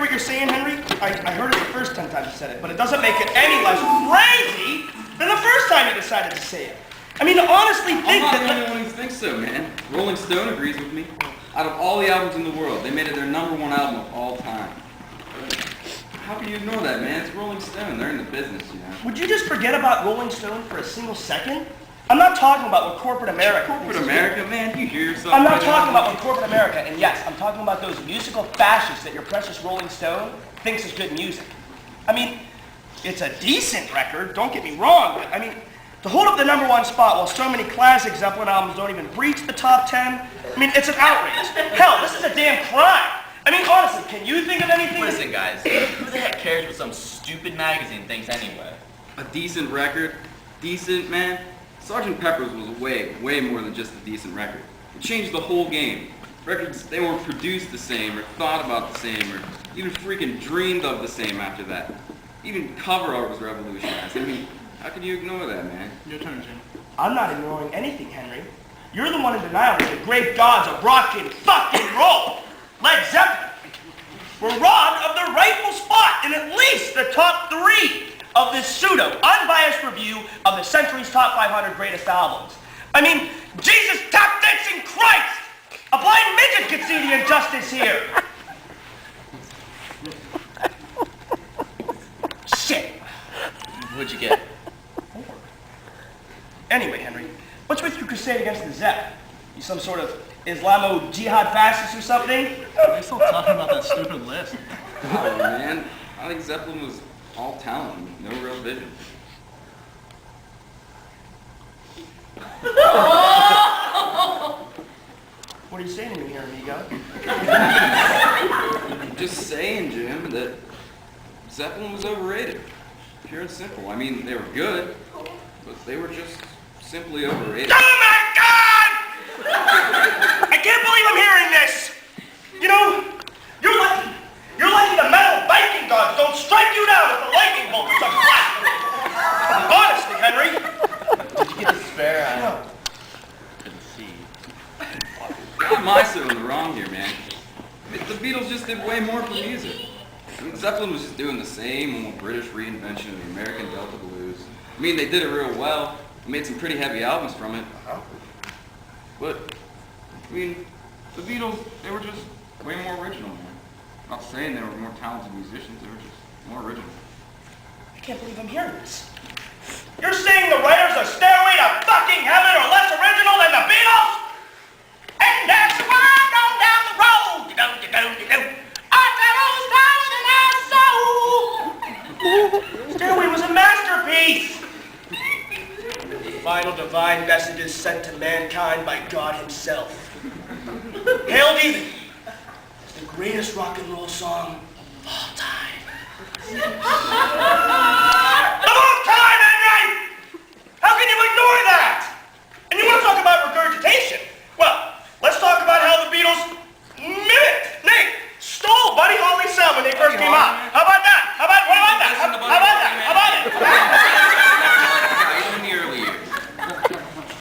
what you're saying, Henry? I heard it the first 10 times you said it, but it doesn't make it any less crazy than the first time you decided to say it. I mean, honestly, think I'm not the only one who thinks so, man. Rolling Stone agrees with me. Out of all the albums in the world, they made it their #1 album of all time. How can you ignore that, man? It's Rolling Stone. They're in the business, you know. Would you just forget about Rolling Stone for a single second? I'm not talking about what corporate America Corporate America, man, you hear yourself. I'm not talking about what corporate America, and yes, I'm talking about those musical fascists that your precious Rolling Stone thinks is good music. I mean, it's a decent record, don't get me wrong, but I mean, to hold up the #1 spot while so many classic Zeppelin albums don't even breach the top 10, I mean, it's an outrage. Hell, this is a damn crime. I mean, honestly, can you think of anything? Listen, guys, who the heck cares what some stupid magazine thinks anyway? A decent record? Decent, man? Sgt. Pepper's was way more than just a decent record. It changed the whole game. Records, they weren't produced the same, or thought about the same, or even freaking dreamed of the same after that. Even cover art was revolutionized. I mean, how can you ignore that, man? Your turn, Jim. I'm not ignoring anything, Henry. You're the one in denial that the great gods of rock and fucking roll, Led Zeppelin, were robbed of their rightful spot in at least the top 3 of this pseudo-unbiased review of the century's top 500 greatest albums. I mean, Jesus tap dancing Christ! A blind midget could see the injustice here. Shit. What'd you get? Anyway, Henry, what's with your crusade against the Zepp? You some sort of Islamo-jihad fascist or something? We're still talking about that stupid list. Oh, man. I think Zeppelin was all talent, no real vision. What are you saying to me here, amigo? Just saying, Jim, that Zeppelin was overrated. Pure and simple. I mean, they were good, but they were just simply overrated. Oh my God! I can't believe I'm hearing this! You know, you're lucky the metal Viking gods don't strike you down with the lightning bolt or some blasphemy! Honestly, Henry! Did you get the spare? No. Couldn't see. Why am I so in the wrong here, man? The Beatles just did way more for music. I mean, Zeppelin was just doing the same old British reinvention of the American Delta blues. I mean, they did it real well. They made some pretty heavy albums from it. But, I mean, the Beatles, they were just way more original, man. Not saying they were more talented musicians, they were just more original. I can't believe I'm hearing this. You're saying the writers of Stairway to Fucking Heaven are less original than the Beatles? And that's why I'm on down the road. Stairway was a masterpiece. Final divine messages sent to mankind by God himself. Hailed even as the greatest rock and roll song of all time.